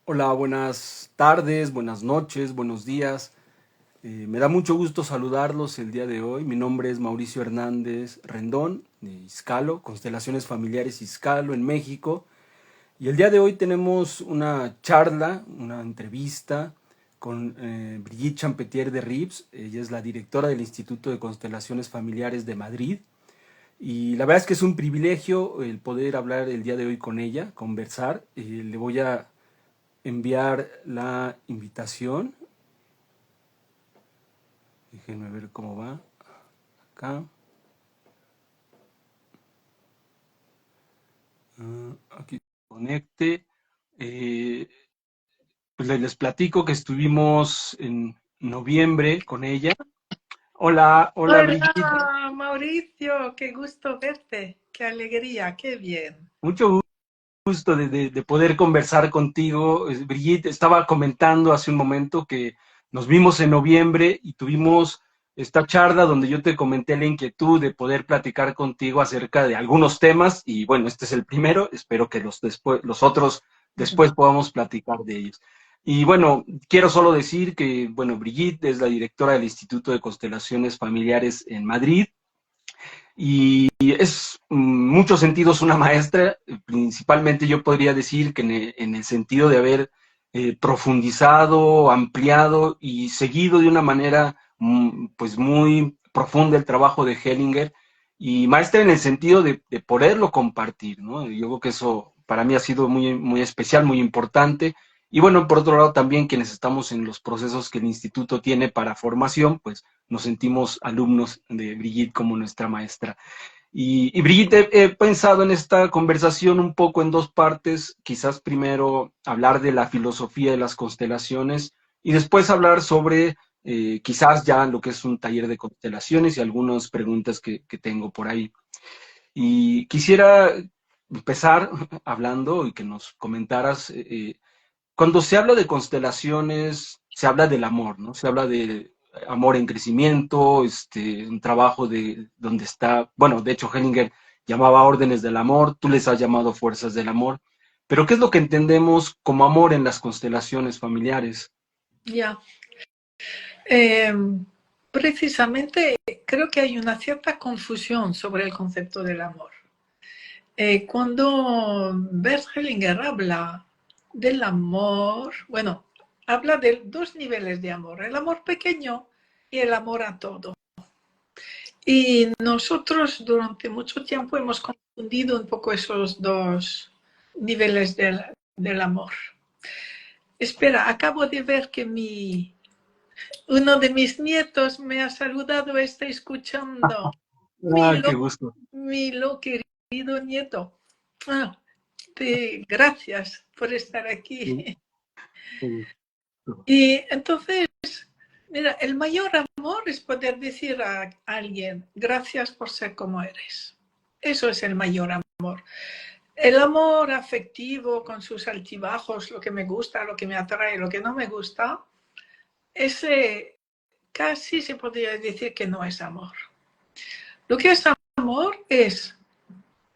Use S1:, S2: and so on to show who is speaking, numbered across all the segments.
S1: Hola, buenas tardes, buenas noches, buenos días. Me da mucho gusto saludarlos el día de hoy. Mi nombre es Mauricio Hernández Rendón, de Izcalo, Constelaciones Familiares Izcalo, en México. Y el día de hoy tenemos una charla, una entrevista con Brigitte Champetier de Rips. Ella es la directora del Instituto de Constelaciones Familiares de Madrid. Y la verdad es que es un privilegio el poder hablar el día de hoy con ella, conversar. Le voy a enviar la invitación. Déjenme ver cómo va. Acá. Aquí conecte. Eh, pues les platico que estuvimos en noviembre con ella. Hola, hola Brigitte.
S2: Hola, Mauricio, qué gusto verte, qué alegría, qué bien.
S1: Mucho gusto de poder conversar contigo. Brigitte, estaba comentando hace un momento que nos vimos en noviembre y tuvimos esta charla donde yo te comenté la inquietud de poder platicar contigo acerca de algunos temas y bueno, este es el primero, espero que los otros después podamos platicar de ellos. Y bueno, quiero solo decir que, bueno, Brigitte es la directora del Instituto de Constelaciones Familiares en Madrid y es muchos sentidos una maestra, principalmente yo podría decir que en el sentido de haber profundizado, ampliado y seguido de una manera pues muy profunda el trabajo de Hellinger y maestra en el sentido de poderlo compartir, ¿no? Yo creo que eso para mí ha sido muy, muy especial, muy importante. Y bueno, por otro lado también quienes estamos en los procesos que el instituto tiene para formación, pues nos sentimos alumnos de Brigitte como nuestra maestra. Y Brigitte, he pensado en esta conversación un poco en dos partes, quizás primero hablar de la filosofía de las constelaciones y después hablar sobre quizás ya lo que es un taller de constelaciones y algunas preguntas que tengo por ahí. Y quisiera empezar hablando y que nos comentaras cuando se habla de constelaciones, se habla del amor, ¿no? Se habla de amor en crecimiento, un trabajo de donde está, bueno, de hecho Hellinger llamaba órdenes del amor, tú les has llamado fuerzas del amor, pero ¿qué es lo que entendemos como amor en las constelaciones familiares?
S2: Ya, eh, precisamente creo que hay una cierta confusión sobre el concepto del amor. Cuando Bert Hellinger habla del amor, bueno, habla de dos niveles de amor, el amor pequeño y el amor a todo. Y nosotros durante mucho tiempo hemos confundido un poco esos dos niveles del amor. Espera, acabo de ver que uno de mis nietos me ha saludado, está escuchando.
S1: Ah,
S2: Milo,
S1: qué gusto.
S2: Milo, querido nieto. Ah, gracias por estar aquí.
S1: Qué gusto.
S2: Y entonces, mira, el mayor amor es poder decir a alguien, gracias por ser como eres. Eso es el mayor amor. El amor afectivo con sus altibajos, lo que me gusta, lo que me atrae, lo que no me gusta, ese casi se podría decir que no es amor. Lo que es amor es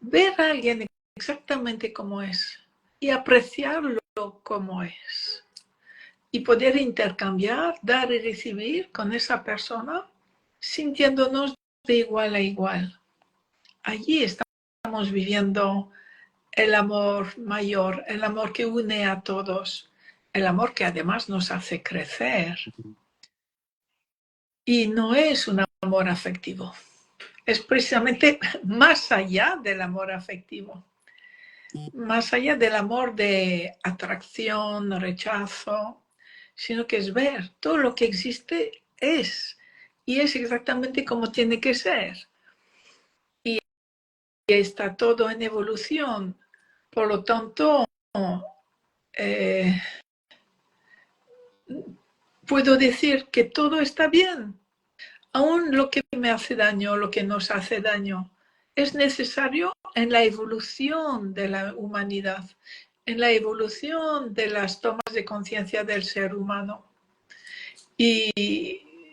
S2: ver a alguien exactamente como es y apreciarlo como es. Y poder intercambiar, dar y recibir con esa persona sintiéndonos de igual a igual. Allí estamos viviendo el amor mayor, el amor que une a todos, el amor que además nos hace crecer. Y no es un amor afectivo, es precisamente más allá del amor afectivo, más allá del amor de atracción, rechazo, sino que es ver todo lo que existe y es exactamente como tiene que ser. Y está todo en evolución. Por lo tanto, eh, puedo decir que todo está bien, aún lo que me hace daño, lo que nos hace daño, es necesario en la evolución de la humanidad, en la evolución de las tomas de conciencia del ser humano. Y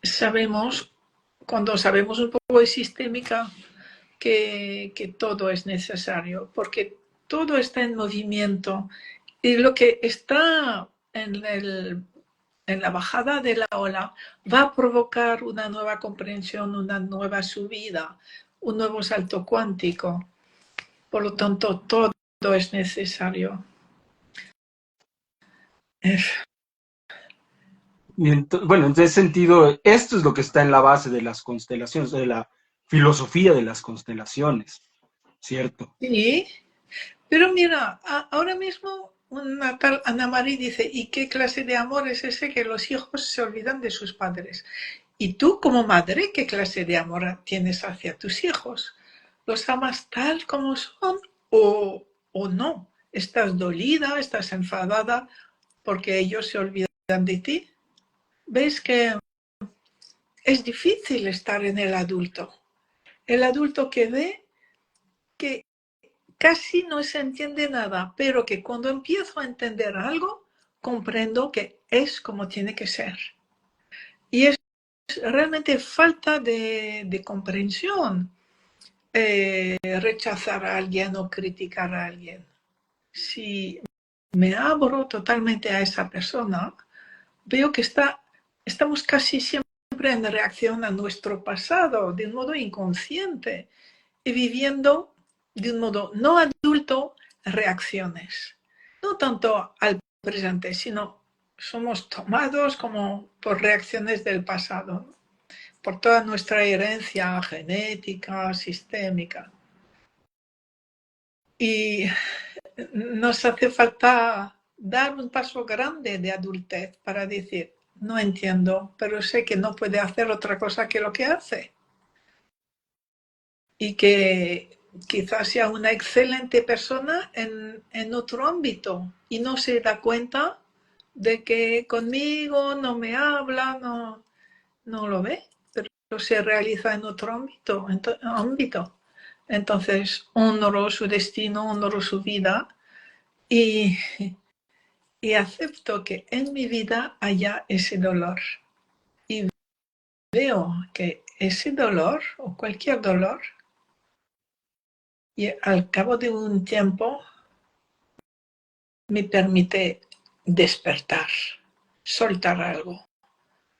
S2: sabemos, cuando sabemos un poco de sistémica, que todo es necesario, porque todo está en movimiento. Y lo que está en la bajada de la ola va a provocar una nueva comprensión, una nueva subida, un nuevo salto cuántico. Por lo tanto, todo es necesario.
S1: Bueno, en ese sentido, esto es lo que está en la base de las constelaciones, de la filosofía de las constelaciones, ¿cierto?
S2: Sí, pero mira, ahora mismo una tal Ana María dice, ¿y qué clase de amor es ese que los hijos se olvidan de sus padres? Y tú como madre, ¿qué clase de amor tienes hacia tus hijos? ¿Los amas tal como son o no? ¿Estás dolida, estás enfadada porque ellos se olvidan de ti? ¿Ves que es difícil estar en el adulto? El adulto que ve que casi no se entiende nada, pero que cuando empiezo a entender algo, comprendo que es como tiene que ser. Y es realmente falta de comprensión rechazar a alguien o criticar a alguien. Si me abro totalmente a esa persona, veo que estamos casi siempre en reacción a nuestro pasado, de un modo inconsciente, y viviendo de un modo no adulto reacciones. No tanto al presente, sino somos tomados como por reacciones del pasado, por toda nuestra herencia genética, sistémica. Y nos hace falta dar un paso grande de adultez para decir, no entiendo, pero sé que no puede hacer otra cosa que lo que hace. Y que quizás sea una excelente persona en otro ámbito y no se da cuenta de que conmigo no me habla, no lo ve, pero se realiza en otro ámbito. Entonces, honro su destino, honro su vida y, y acepto que en mi vida haya ese dolor. Y veo que ese dolor o cualquier dolor, y al cabo de un tiempo me permite despertar, soltar algo,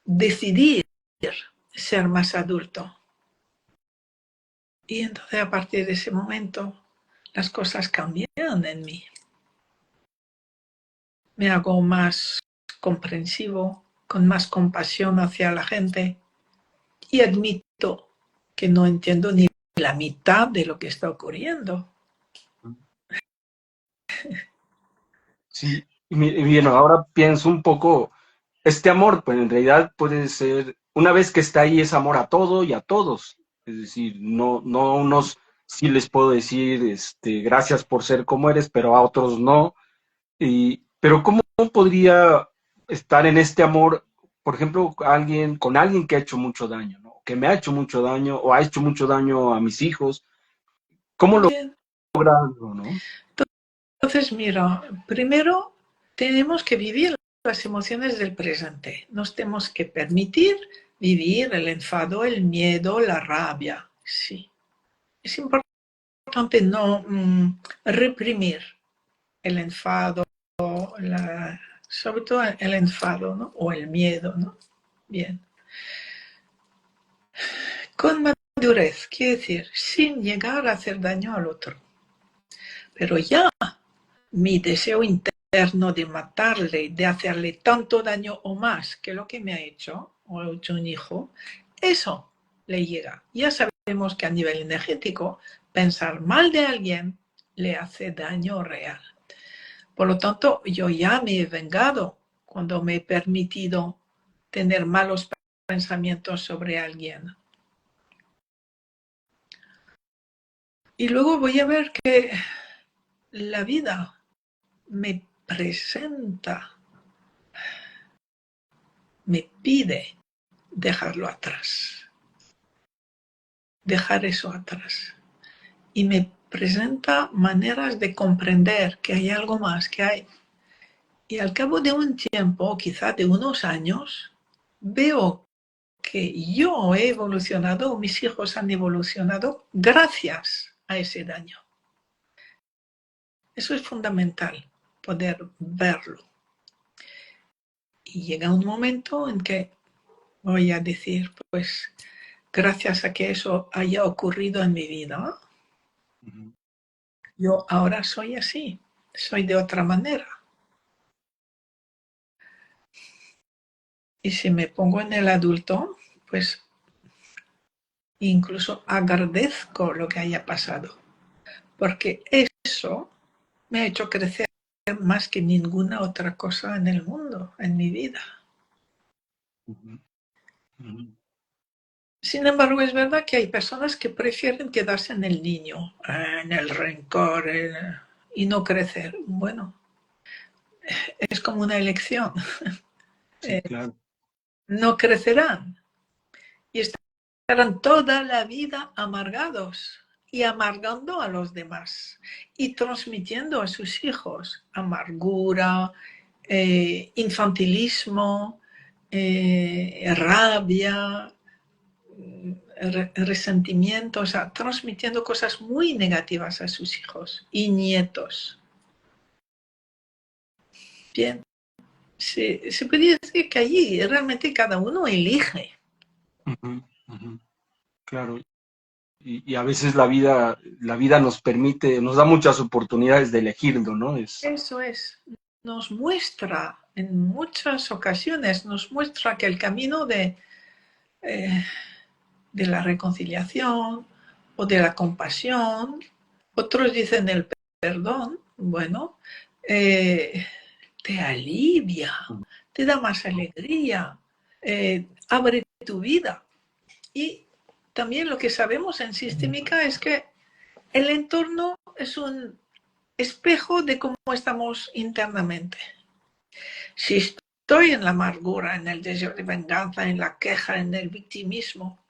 S2: decidir ser más adulto. Y entonces a partir de ese momento las cosas cambian en mí. Me hago más comprensivo, con más compasión hacia la gente y admito que no entiendo ni la mitad de lo que está ocurriendo.
S1: Sí, y bien, ahora pienso un poco, este amor, pues en realidad puede ser, una vez que está ahí, es amor a todo y a todos. Es decir, no a unos sí les puedo decir, gracias por ser como eres, pero a otros no. Pero ¿cómo podría estar en este amor, por ejemplo, con alguien que ha hecho mucho daño, ¿no? Que me ha hecho mucho daño o ha hecho mucho daño a mis hijos? ¿Cómo
S2: Bien.
S1: lograrlo, no?
S2: Entonces, mira, primero tenemos que vivir las emociones del presente. Nos tenemos que permitir vivir el enfado, el miedo, la rabia. Sí. Es importante no reprimir el enfado, sobre todo el enfado, ¿no? O el miedo, ¿no? Bien. Con madurez, quiere decir, sin llegar a hacer daño al otro. Pero ya mi deseo interno de matarle, de hacerle tanto daño o más que lo que me ha hecho, o ha hecho un hijo, eso le llega. Ya sabemos que a nivel energético, pensar mal de alguien le hace daño real. Por lo tanto, yo ya me he vengado cuando me he permitido tener malos pensamientos sobre alguien. Y luego voy a ver que la vida me presenta, me pide dejarlo atrás, dejar eso atrás. Y me presenta maneras de comprender que hay algo más, que hay. Y al cabo de un tiempo, quizá de unos años, veo que yo he evolucionado, mis hijos han evolucionado gracias a ese daño. Eso es fundamental, poder verlo. Y llega un momento en que voy a decir, pues, gracias a que eso haya ocurrido en mi vida, yo ahora soy así, soy de otra manera. Y si me pongo en el adulto, pues incluso agradezco lo que haya pasado, porque eso me ha hecho crecer más que ninguna otra cosa en el mundo, en mi vida. Sin embargo, es verdad que hay personas que prefieren quedarse en el niño, en el rencor, y no crecer. Bueno, es como una elección.
S1: Sí, claro.
S2: No crecerán y estarán toda la vida amargados y amargando a los demás y transmitiendo a sus hijos amargura, infantilismo, rabia, resentimiento, o sea, transmitiendo cosas muy negativas a sus hijos y nietos. Bien, se podría decir que allí realmente cada uno elige.
S1: Claro. Y a veces la vida nos permite, nos da muchas oportunidades de elegirlo, ¿no?
S2: Eso es, nos muestra, en muchas ocasiones, nos muestra que el camino de la reconciliación o de la compasión, otros dicen el perdón, bueno, te alivia, te da más alegría, abre tu vida. Y también lo que sabemos en sistémica es que el entorno es un espejo de cómo estamos internamente. Si estoy en la amargura, en el deseo de venganza, en la queja, en el victimismo,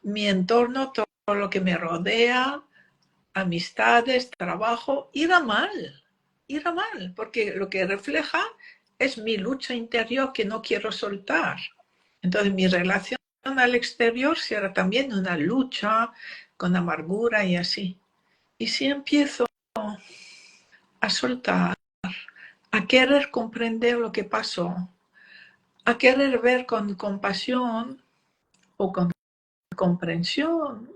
S2: mi entorno, todo lo que me rodea, amistades, trabajo, irá mal, porque lo que refleja es mi lucha interior que no quiero soltar. Entonces mi relación al exterior será también una lucha con amargura y así. Y si empiezo a soltar, a querer comprender lo que pasó, a querer ver con compasión o con comprensión,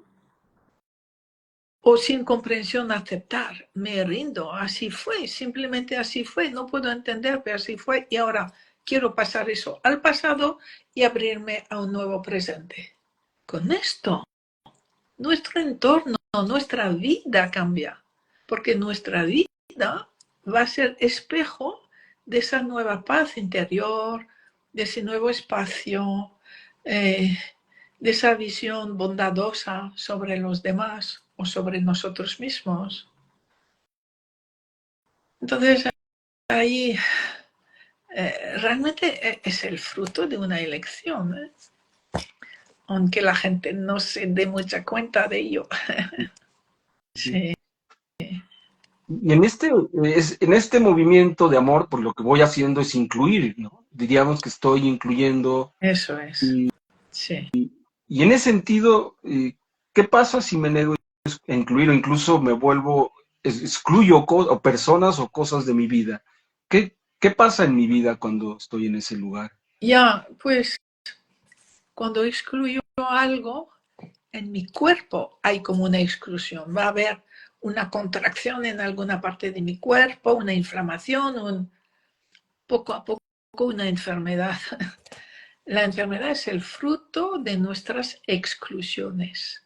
S2: o sin comprensión aceptar, me rindo, así fue, simplemente así fue, no puedo entender, pero así fue, y ahora quiero pasar eso al pasado y abrirme a un nuevo presente. Con esto, nuestro entorno, nuestra vida cambia, porque nuestra vida va a ser espejo de esa nueva paz interior, de ese nuevo espacio, de esa visión bondadosa sobre los demás o sobre nosotros mismos. Entonces, ahí realmente es el fruto de una elección, aunque la gente no se dé mucha cuenta de ello. Sí.
S1: Y en este movimiento de amor, pues lo que voy haciendo es incluir, ¿no? Diríamos que estoy incluyendo.
S2: Eso es. Sí.
S1: Y en ese sentido, ¿qué pasa si me nego a incluir o incluso me vuelvo, excluyo o personas o cosas de mi vida? ¿Qué pasa en mi vida cuando estoy en ese lugar?
S2: Ya, pues cuando excluyo algo, en mi cuerpo hay como una exclusión. Va a haber una contracción en alguna parte de mi cuerpo, una inflamación, poco a poco una enfermedad. La enfermedad es el fruto de nuestras exclusiones.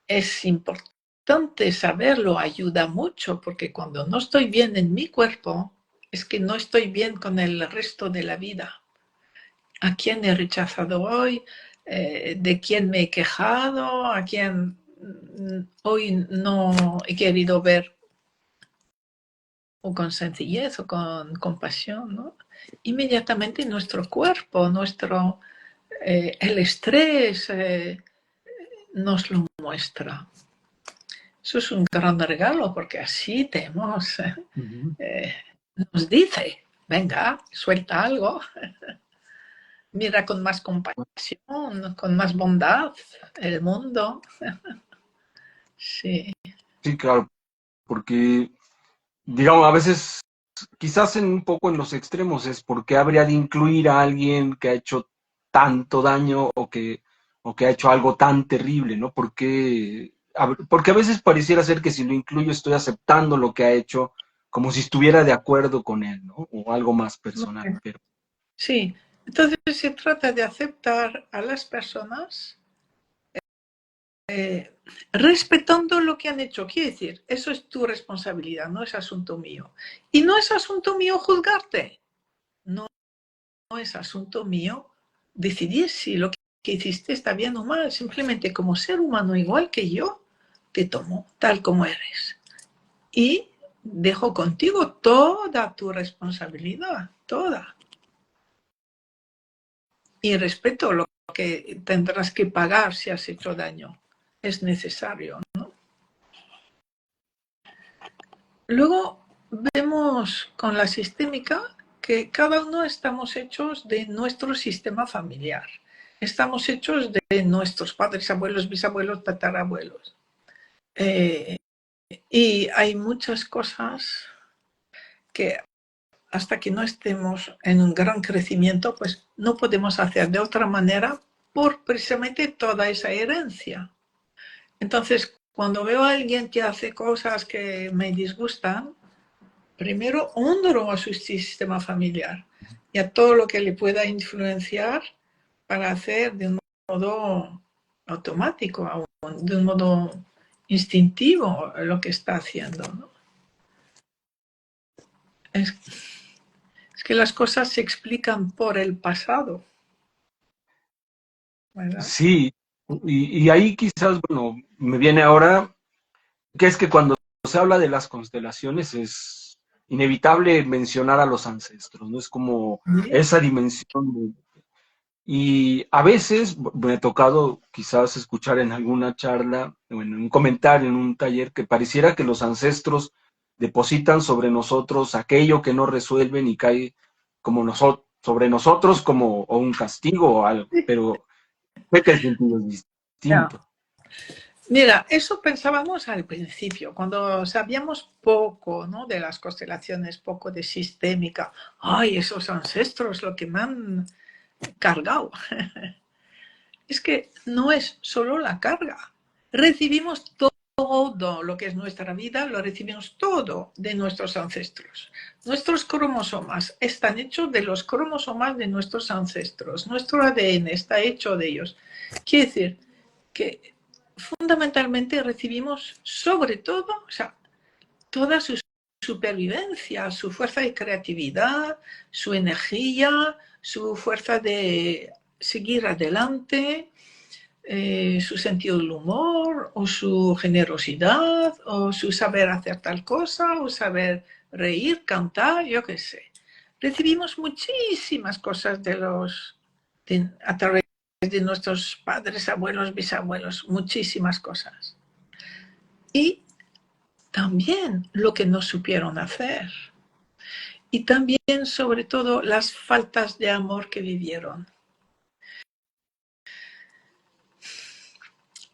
S2: Es importante saberlo, ayuda mucho, porque cuando no estoy bien en mi cuerpo, es que no estoy bien con el resto de la vida. ¿A quién he rechazado hoy? ¿De quién me he quejado? ¿A quién hoy no he querido ver o con sencillez o con compasión, ¿no? Inmediatamente nuestro cuerpo, el estrés nos lo muestra. Eso es un gran regalo porque así nos dice, venga, suelta algo, mira con más compasión, con más bondad el mundo. Sí.
S1: Sí, claro, porque digamos, a veces, quizás en un poco en los extremos, es porque habría de incluir a alguien que ha hecho tanto daño o que ha hecho algo tan terrible, ¿no? Porque a veces pareciera ser que si lo incluyo estoy aceptando lo que ha hecho como si estuviera de acuerdo con él, ¿no? O algo más personal, pero
S2: Sí, entonces se trata de aceptar a las personas respetando lo que han hecho. Quiere decir, eso es tu responsabilidad, no es asunto mío. Y no es asunto mío juzgarte. No, no es asunto mío decidir si lo que hiciste está bien o mal. Simplemente como ser humano igual que yo, te tomo tal como eres. Y dejo contigo toda tu responsabilidad, toda. Y respeto lo que tendrás que pagar si has hecho daño. Es necesario, ¿no? Luego vemos con la sistémica que cada uno estamos hechos de nuestro sistema familiar. Estamos hechos de nuestros padres, abuelos, bisabuelos, tatarabuelos. Y hay muchas cosas que hasta que no estemos en un gran crecimiento, pues no podemos hacer de otra manera por precisamente toda esa herencia. Entonces, cuando veo a alguien que hace cosas que me disgustan, primero honro a su sistema familiar y a todo lo que le pueda influenciar para hacer de un modo automático, de un modo instintivo lo que está haciendo, ¿no? Es que las cosas se explican por el pasado, ¿verdad?
S1: sí, y ahí quizás, bueno, me viene ahora, que es que cuando se habla de las constelaciones es inevitable mencionar a los ancestros, ¿no? Es como esa dimensión. Y a veces me ha tocado quizás escuchar en alguna charla o en un comentario, en un taller, que pareciera que los ancestros depositan sobre nosotros aquello que no resuelven y cae como sobre nosotros como o un castigo o algo, pero sé que el sentido es
S2: Ya.
S1: distinto.
S2: Mira, eso pensábamos al principio, cuando sabíamos poco, ¿no? De las constelaciones, poco de sistémica. Ay, esos ancestros, lo que me han cargado. Es que no es solo la carga. Recibimos todo lo que es nuestra vida, lo recibimos todo de nuestros ancestros. Nuestros cromosomas están hechos de los cromosomas de nuestros ancestros. Nuestro ADN está hecho de ellos. Quiere decir que fundamentalmente recibimos sobre todo, o sea, toda su supervivencia, su fuerza de creatividad, su energía, su fuerza de seguir adelante, su sentido del humor, o su generosidad, o su saber hacer tal cosa, o saber reír, cantar, yo qué sé. Recibimos muchísimas cosas a través de nuestros padres, abuelos, bisabuelos, muchísimas cosas. Y también lo que no supieron hacer. Y también, sobre todo, las faltas de amor que vivieron.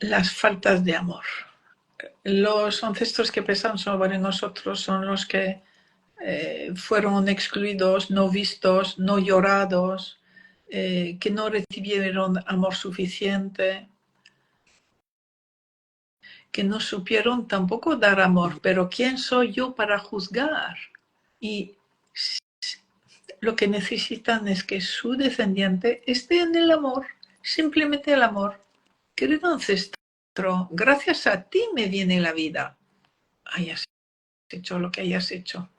S2: Las faltas de amor. Los ancestros que pesan sobre nosotros son los que fueron excluidos, no vistos, no llorados, que no recibieron amor suficiente, que no supieron tampoco dar amor. Pero ¿quién soy yo para juzgar? Y lo que necesitan es que su descendiente esté en el amor, simplemente el amor. Querido ancestro, gracias a ti me viene la vida. Hayas hecho lo que hayas hecho.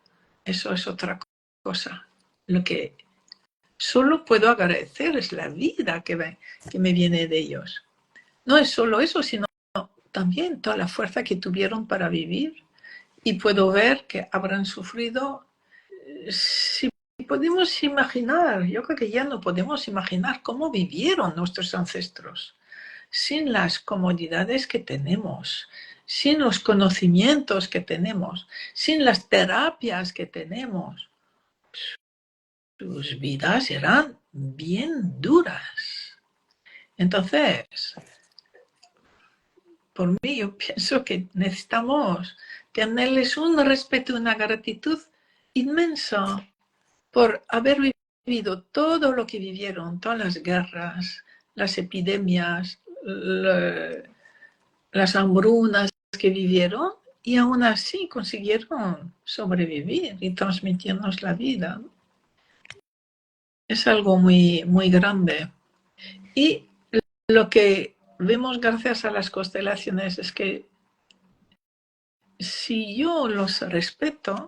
S2: Eso es otra cosa. Lo que solo puedo agradecer es la vida que me viene de ellos. No es solo eso, sino también toda la fuerza que tuvieron para vivir. Y puedo ver que habrán sufrido. Si podemos imaginar, yo creo que ya no podemos imaginar cómo vivieron nuestros ancestros, sin las comodidades que tenemos, sin los conocimientos que tenemos, sin las terapias que tenemos. Sus vidas eran bien duras. Entonces, por mí yo pienso que necesitamos tenerles un respeto y una gratitud inmensa por haber vivido todo lo que vivieron, todas las guerras, las epidemias, las hambrunas que vivieron, y aún así consiguieron sobrevivir y transmitirnos la vida. Es algo muy, muy grande. Y lo que vemos gracias a las constelaciones es que si yo los respeto,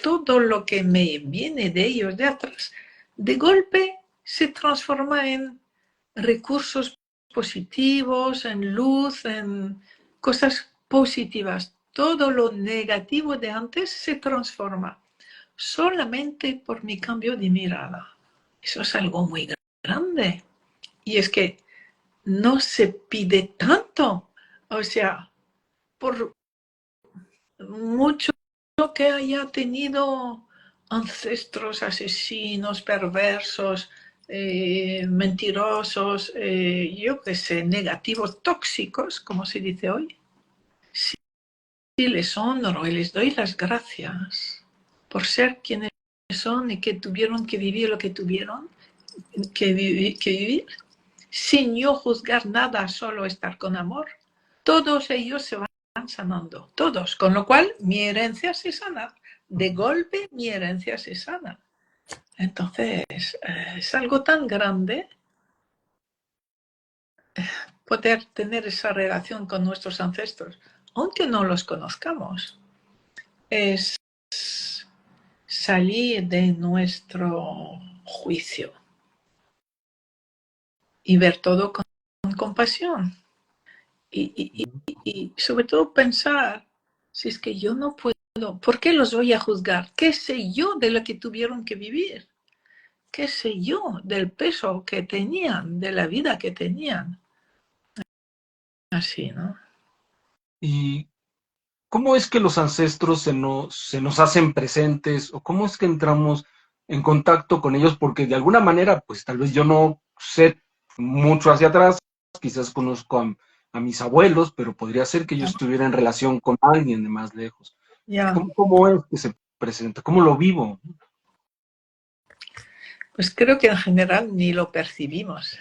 S2: todo lo que me viene de ellos de atrás, de golpe se transforma en recursos positivos, en luz, en cosas positivas. Todo lo negativo de antes se transforma solamente por mi cambio de mirada. Eso es algo muy grande. Y es que no se pide tanto. O sea, por mucho que haya tenido ancestros asesinos, perversos, mentirosos, yo qué sé, negativos, tóxicos, como se dice hoy, sí les honro y les doy las gracias por ser quienes son y que tuvieron que vivir lo que tuvieron que vivir, sin yo juzgar nada, solo estar con amor. Todos ellos se van sanando, todos, con lo cual mi herencia se sana, de golpe mi herencia se sana. Entonces, es algo tan grande poder tener esa relación con nuestros ancestros, aunque no los conozcamos. Es salir de nuestro juicio y ver todo con compasión. Y sobre todo pensar, si es que yo no puedo, ¿por qué los voy a juzgar? ¿Qué sé yo de lo que tuvieron que vivir? ¿Qué sé yo del peso que tenían, de la vida que tenían? Así, ¿no?
S1: ¿Y cómo es que los ancestros se nos hacen presentes o cómo es que entramos en contacto con ellos? Porque de alguna manera, pues tal vez yo no sé mucho hacia atrás, quizás conozco a mis abuelos, pero podría ser que yo estuviera en relación con alguien de más lejos.
S2: Ya,
S1: Cómo es que se presenta? ¿Cómo lo vivo?
S2: pues creo que en general ni lo percibimos.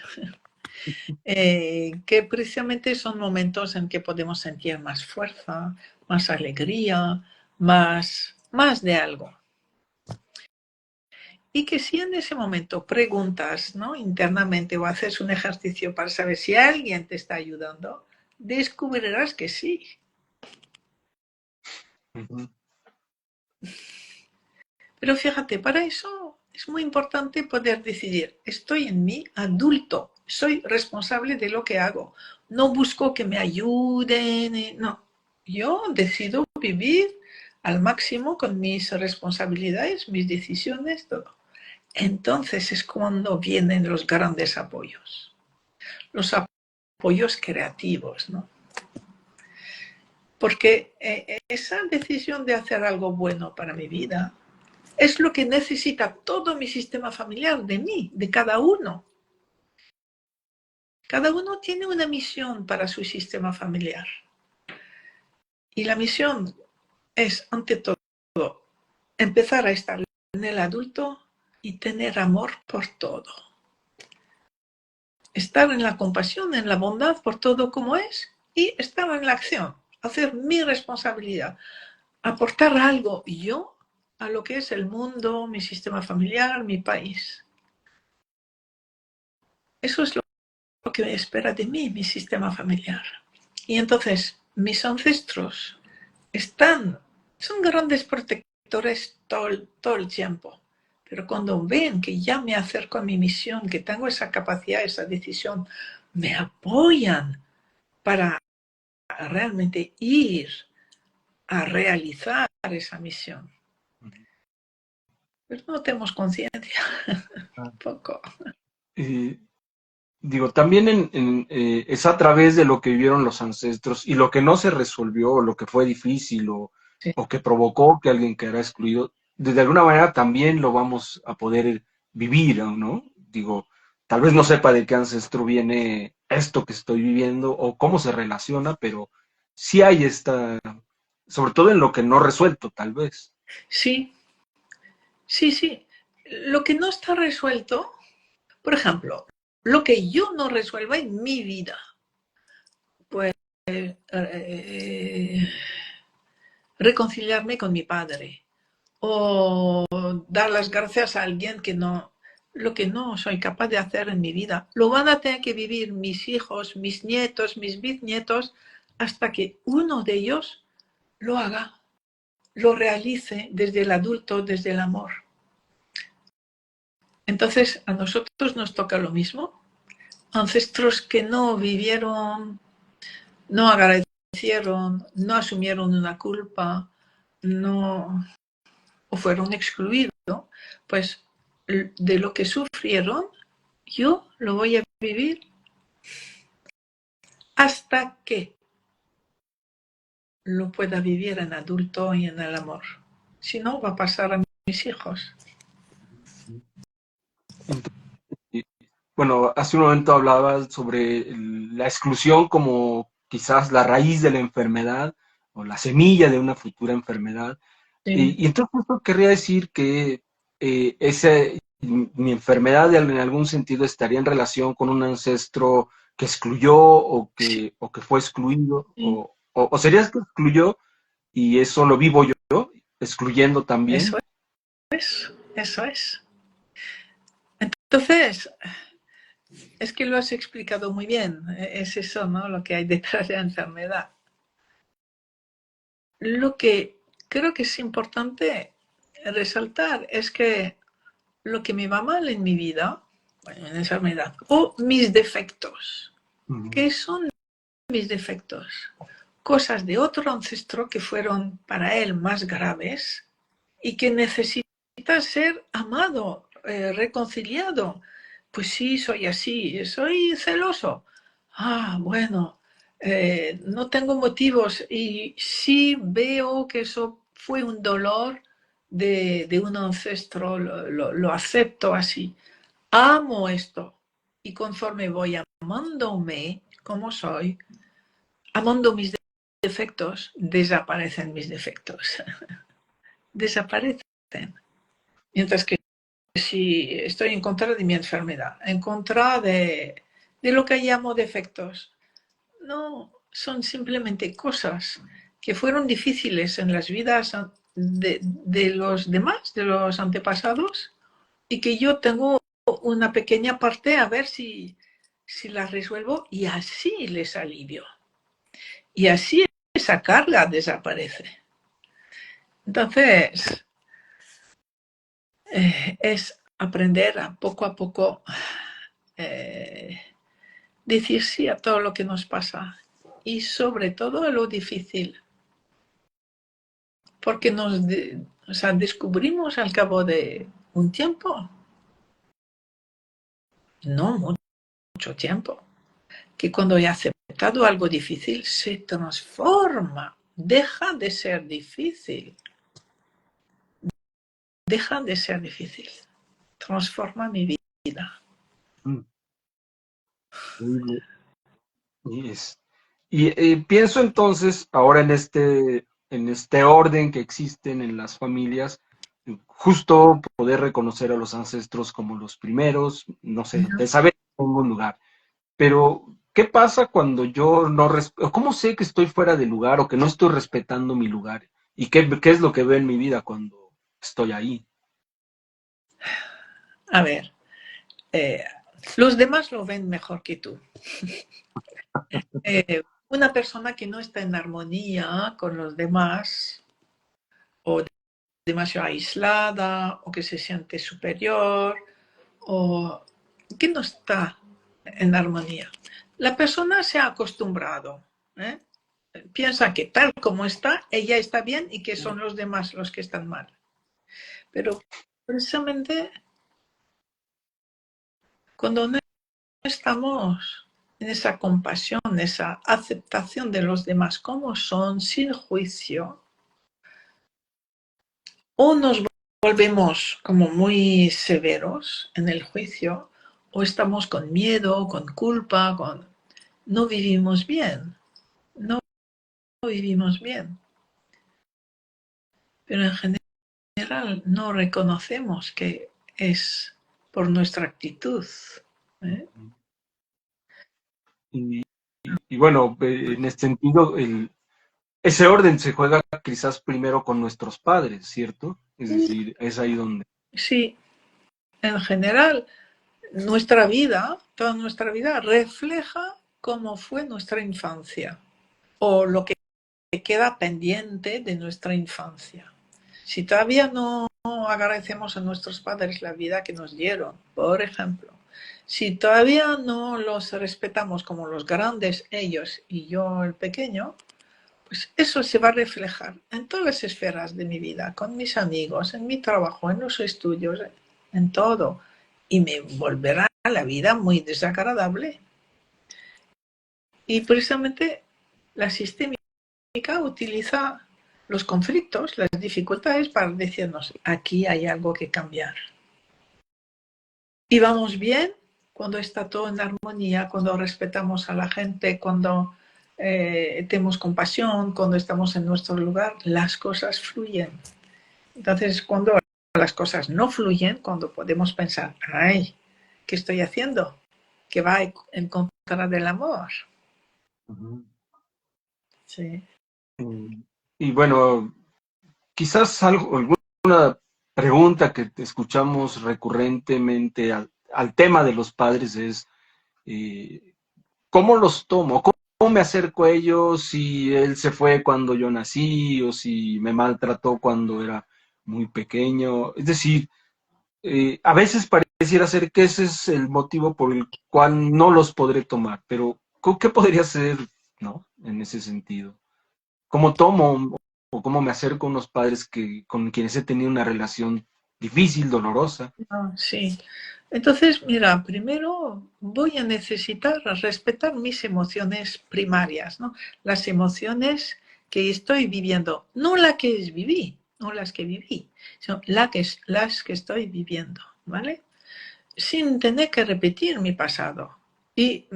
S2: Que precisamente son momentos en que podemos sentir más fuerza, más alegría, más de algo. Y que si en ese momento preguntas, ¿no?, internamente, o haces un ejercicio para saber si alguien te está ayudando, descubrirás que sí.
S1: Ujú.
S2: Pero fíjate, para eso es muy importante poder decidir, estoy en mí adulto, soy responsable de lo que hago, no busco que me ayuden, no, yo decido vivir al máximo con mis responsabilidades, mis decisiones, todo. Entonces es cuando vienen los grandes apoyos, los apoyos creativos, ¿no? Porque esa decisión de hacer algo bueno para mi vida es lo que necesita todo mi sistema familiar de mí, de cada uno. Cada uno tiene una misión para su sistema familiar. Y la misión es, ante todo, empezar a estar en el adulto y tener amor por todo. Estar en la compasión, en la bondad por todo como es, y estar en la acción, hacer mi responsabilidad, aportar algo yo a lo que es el mundo, mi sistema familiar, mi país. Eso es lo que espera de mí, mi sistema familiar. Y entonces, mis ancestros son grandes protectores todo el tiempo. Pero cuando ven que ya me acerco a mi misión, que tengo esa capacidad, esa decisión, me apoyan para realmente ir a realizar esa misión. Pero no tenemos conciencia, poco.
S1: Eh, Digo, también es a través de lo que vivieron los ancestros y lo que no se resolvió, o lo que fue difícil,
S2: Sí.
S1: o que provocó que alguien quedara excluido, de alguna manera también lo vamos a poder vivir, ¿no? Digo, tal vez no sepa de qué ancestro viene esto que estoy viviendo o cómo se relaciona, pero sí hay sobre todo en lo que no resuelto, tal vez.
S2: Sí, sí, sí. Lo que no está resuelto, por ejemplo, lo que yo no resuelva en mi vida, pues reconciliarme con mi padre o dar las gracias a alguien que no, lo que no soy capaz de hacer en mi vida, lo van a tener que vivir mis hijos, mis nietos, mis bisnietos, hasta que uno de ellos lo haga, lo realice desde el adulto, desde el amor. Entonces, a nosotros nos toca lo mismo. Ancestros que no vivieron, no agradecieron, no asumieron una culpa, no, o fueron excluidos, pues de lo que sufrieron, yo lo voy a vivir hasta que lo pueda vivir en adulto y en el amor. Si no, va a pasar a mis hijos.
S1: Bueno, hace un momento hablabas sobre la exclusión como quizás la raíz de la enfermedad o la semilla de una futura enfermedad.
S2: Sí.
S1: Y entonces esto querría decir que mi enfermedad en algún sentido estaría en relación con un ancestro que excluyó o que fue excluido,
S2: Sí.
S1: o sería que excluyó y eso lo vivo yo, excluyendo
S2: Eso
S1: también.
S2: es, eso es. Entonces, es que lo has explicado muy bien. Es eso, ¿no? Lo que hay detrás de la enfermedad. Lo que creo que es importante resaltar es que lo que me va mal en mi vida, bueno, en enfermedad, o mis defectos.
S1: Ujú.
S2: ¿Qué son mis defectos? Cosas de otro ancestro que fueron para él más graves y que necesita ser amado, reconciliado. Pues sí, soy así, soy celoso. Ah, bueno, no tengo motivos y sí veo que eso fue un dolor de un ancestro, lo acepto así. Amo esto y conforme voy amándome como soy, amando mis defectos, desaparecen mis defectos. Desaparecen. Mientras que si estoy en contra de mi enfermedad, en contra de lo que llamo defectos, no, son simplemente cosas que fueron difíciles en las vidas de los demás, de los antepasados, y que yo tengo una pequeña parte a ver si las resuelvo y así les alivio. Y así esa carga desaparece. Entonces, es aprender a poco eh, decir sí a todo lo que nos pasa y sobre todo a lo difícil, porque o sea, descubrimos al cabo de un tiempo, no mucho tiempo, que cuando he aceptado algo difícil se transforma, deja de ser difícil, deja de ser difícil, transforma mi vida.
S1: Mm. Yes. Y pienso entonces ahora en este orden que existen en las familias, justo poder reconocer a los ancestros como los primeros, no sé, de saber que tengo un lugar. Pero, ¿qué pasa cuando yo no cómo sé que estoy fuera de lugar o que no estoy respetando mi lugar? ¿Y qué es lo que veo en mi vida cuando estoy ahí?
S2: A ver, los demás lo ven mejor que tú. Una persona que no está en armonía con los demás o demasiado aislada o que se siente superior o que no está en armonía. La persona se ha acostumbrado, ¿eh? Piensa que tal como está, ella está bien y que son los demás los que están mal. Pero precisamente cuando no estamos en esa compasión, esa aceptación de los demás como son, sin juicio, o nos volvemos como muy severos en el juicio, o estamos con miedo, con culpa, no vivimos bien, no vivimos bien. pero en general no reconocemos que es por nuestra actitud. ¿eh?
S1: Y bueno, en este sentido, ese orden se juega quizás primero con nuestros padres, ¿cierto? Es decir, es ahí donde...
S2: Sí, en general, nuestra vida, toda nuestra vida, refleja cómo fue nuestra infancia o lo que queda pendiente de nuestra infancia. Si todavía no agradecemos a nuestros padres la vida que nos dieron, por ejemplo, si todavía no los respetamos como los grandes, ellos y yo el pequeño, pues eso se va a reflejar en todas las esferas de mi vida, con mis amigos, en mi trabajo, en los estudios, en todo. Y me volverá la vida muy desagradable. Y precisamente la sistémica utiliza los conflictos, las dificultades para decirnos, aquí hay algo que cambiar. Y vamos bien cuando está todo en armonía, cuando respetamos a la gente, cuando tenemos compasión, cuando estamos en nuestro lugar, las cosas fluyen. Entonces, cuando las cosas no fluyen, cuando podemos pensar, ay, ¿qué estoy haciendo? Que va en contra del amor.
S1: Ujú.
S2: Sí.
S1: Y bueno, quizás alguna pregunta que te escuchamos recurrentemente al tema de los padres es, eh, ¿cómo los tomo? ¿Cómo me acerco a ellos si él se fue cuando yo nací o si me maltrató cuando era muy pequeño? Es decir, a veces pareciera ser que ese es el motivo por el cual no los podré tomar, pero ¿qué podría ser, no? En ese sentido. ¿Cómo tomo o cómo me acerco a unos padres con quienes he tenido una relación difícil, dolorosa?
S2: Ah, sí. Entonces, mira, primero voy a necesitar respetar mis emociones primarias, ¿no? Las emociones que estoy viviendo, no las que viví, no las que viví, sino las que estoy viviendo, ¿vale? Sin tener que repetir mi pasado y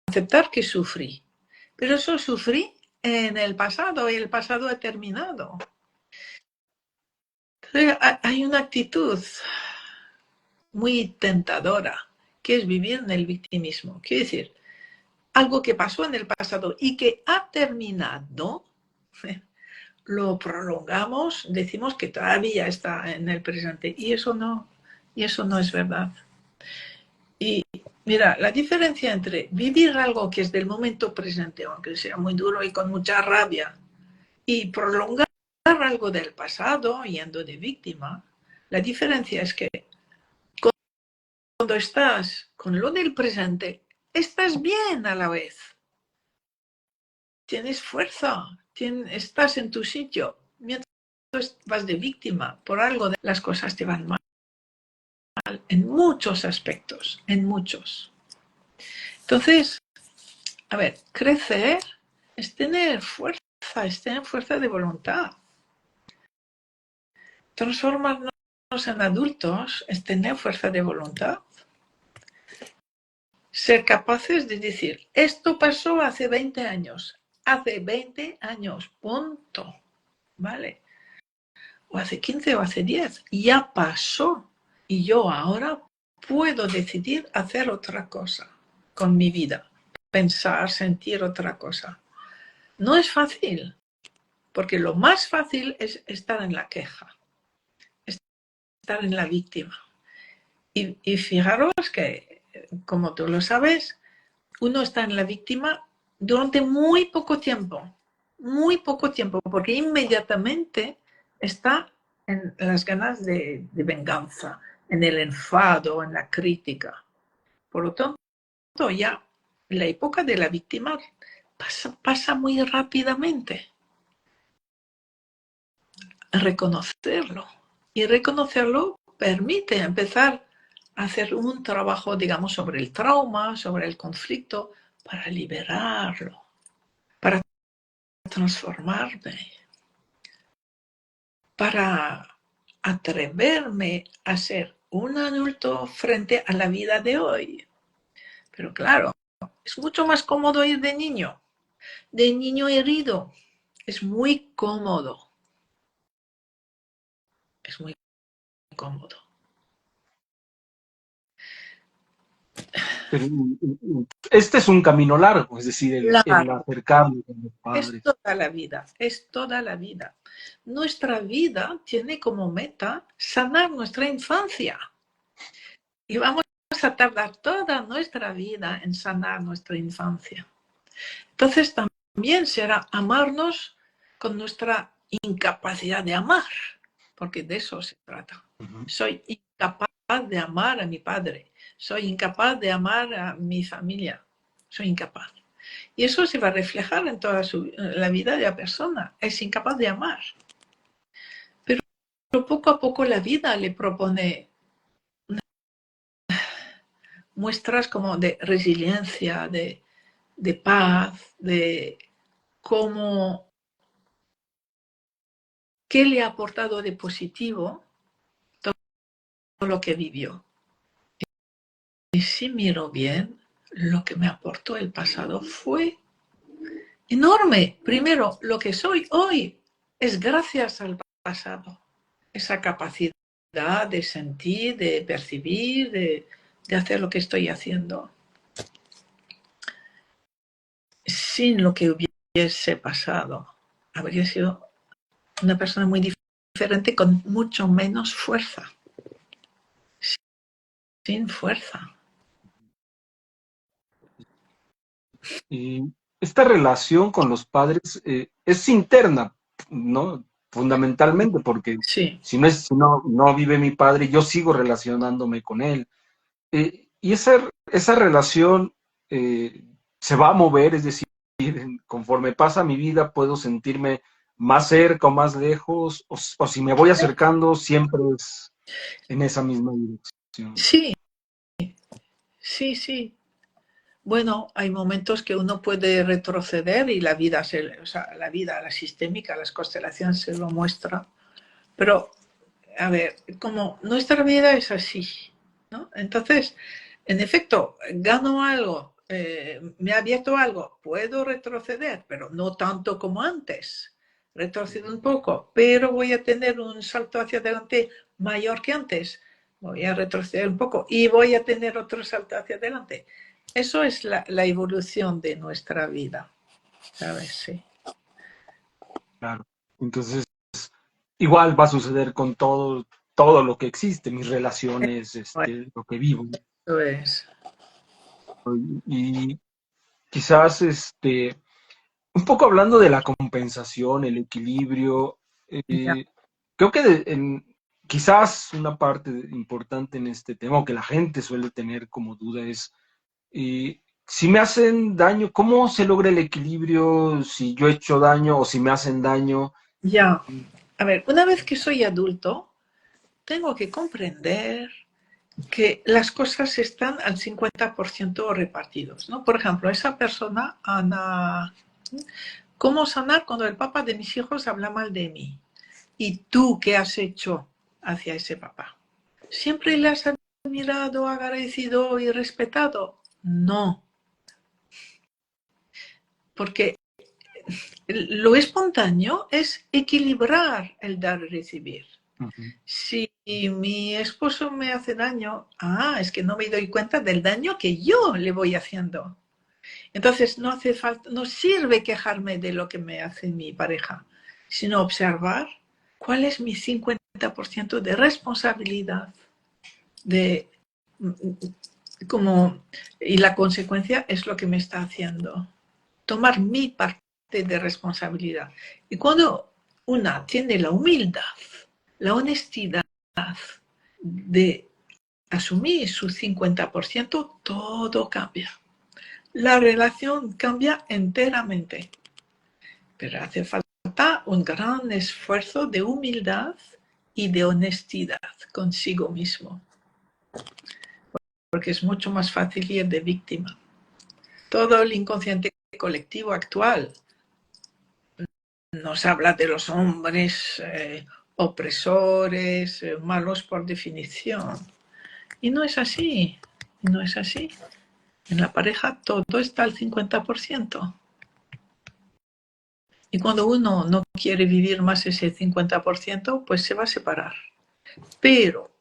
S2: aceptar que sufrí. Pero eso sufrí en el pasado y el pasado ha terminado. Entonces, hay una actitud muy tentadora, que es vivir en el victimismo. Quiere decir, algo que pasó en el pasado y que ha terminado, lo prolongamos, decimos que todavía está en el presente y eso no es verdad. Y mira, la diferencia entre vivir algo que es del momento presente, aunque sea muy duro y con mucha rabia, y prolongar algo del pasado yendo de víctima, la diferencia es que cuando estás con lo del presente, estás bien a la vez. Tienes fuerza, estás en tu sitio. Mientras vas de víctima por algo, las cosas te van mal en muchos aspectos, en muchos. Entonces, a ver, crecer es tener fuerza de voluntad. Transformarnos en adultos es tener fuerza de voluntad. Ser capaces de decir, esto pasó hace 20 años, punto, ¿vale? O hace 15 o hace 10, ya pasó. Y yo ahora puedo decidir hacer otra cosa con mi vida, pensar, sentir otra cosa. No es fácil, porque lo más fácil es estar en la queja, estar en la víctima. Y fijaros que, como tú lo sabes, uno está en la víctima durante muy poco tiempo, porque inmediatamente está en las ganas de venganza, en el enfado, en la crítica. Por lo tanto, ya la época de la víctima pasa muy rápidamente. Reconocerlo. Y reconocerlo permite empezar a hacer un trabajo, digamos, sobre el trauma, sobre el conflicto, para liberarlo, para transformarme, para atreverme a ser un adulto frente a la vida de hoy. Pero claro, es mucho más cómodo ir de niño herido. Es muy cómodo. es muy cómodo.
S1: Pero este es un camino largo, es decir, el
S2: Claro,
S1: acercarnos a los
S2: es
S1: padres.
S2: toda la vida, es toda la vida. Nuestra vida tiene como meta sanar nuestra infancia. Y vamos a tardar toda nuestra vida en sanar nuestra infancia. Entonces también será amarnos con nuestra incapacidad de amar, porque de eso se trata. Soy incapaz de amar a mi padre, soy incapaz de amar a mi familia, soy incapaz. Y eso se va a reflejar en toda la vida de la persona, es incapaz de amar. Pero poco a poco la vida le propone muestras como de resiliencia, de paz, de cómo, qué le ha aportado de positivo todo lo que vivió. Y si miro bien, lo que me aportó el pasado fue enorme. Primero, lo que soy hoy es gracias al pasado. Esa capacidad de sentir, de percibir, de hacer lo que estoy haciendo. Sin lo que hubiese pasado, habría sido una persona muy diferente con mucho menos fuerza. Sin fuerza.
S1: Y esta relación con los padres es interna, ¿no? Fundamentalmente, porque
S2: Sí.
S1: si no vive mi padre, yo sigo relacionándome con él. Y esa relación se va a mover, es decir, conforme pasa mi vida, puedo sentirme más cerca o más lejos, o si me voy acercando, siempre es en esa misma dirección.
S2: Sí, sí, sí. Bueno, hay momentos que uno puede retroceder y la vida, la sistémica, las constelaciones se lo muestra. Pero, a ver, como nuestra vida es así, ¿no? Entonces, en efecto, gano algo, me ha abierto algo, puedo retroceder, pero no tanto como antes. Retrocedo un poco, pero voy a tener un salto hacia adelante mayor que antes. Voy a retroceder un poco y voy a tener otro salto hacia adelante. Eso es la evolución de nuestra vida, ¿sabes? Sí.
S1: Claro. Entonces, igual va a suceder con todo lo que existe, mis relaciones,
S2: Bueno,
S1: lo que vivo.
S2: eso es.
S1: Y quizás, un poco hablando de la compensación, el equilibrio,
S2: Ya.
S1: creo que quizás una parte importante en este tema, o que la gente suele tener como duda, es si me hacen daño, ¿cómo se logra el equilibrio si yo he hecho daño o si me hacen daño?
S2: Ya. A ver, una vez que soy adulto, tengo que comprender que las cosas están al 50% repartidos, ¿no? Por ejemplo, esa persona, Ana, ¿cómo sanar cuando el papá de mis hijos habla mal de mí? ¿Y tú qué has hecho hacia ese papá? ¿Siempre le has admirado, agradecido y respetado? No, porque lo espontáneo es equilibrar el dar y recibir.
S1: Ujú.
S2: Si mi esposo me hace daño, es que no me doy cuenta del daño que yo le voy haciendo. Entonces no hace falta, no sirve quejarme de lo que me hace mi pareja, sino observar cuál es mi 50% de responsabilidad, de como, y la consecuencia es lo que me está haciendo. Tomar mi parte de responsabilidad. Y cuando una tiene la humildad, la honestidad de asumir su 50%, todo cambia. La relación cambia enteramente. Pero hace falta un gran esfuerzo de humildad y de honestidad consigo mismo. Porque es mucho más fácil ir de víctima. Todo el inconsciente colectivo actual nos habla de los hombres opresores, malos por definición. Y no es así, no es así. En la pareja todo está al 50%. Y cuando uno no quiere vivir más ese 50%, pues se va a separar. Pero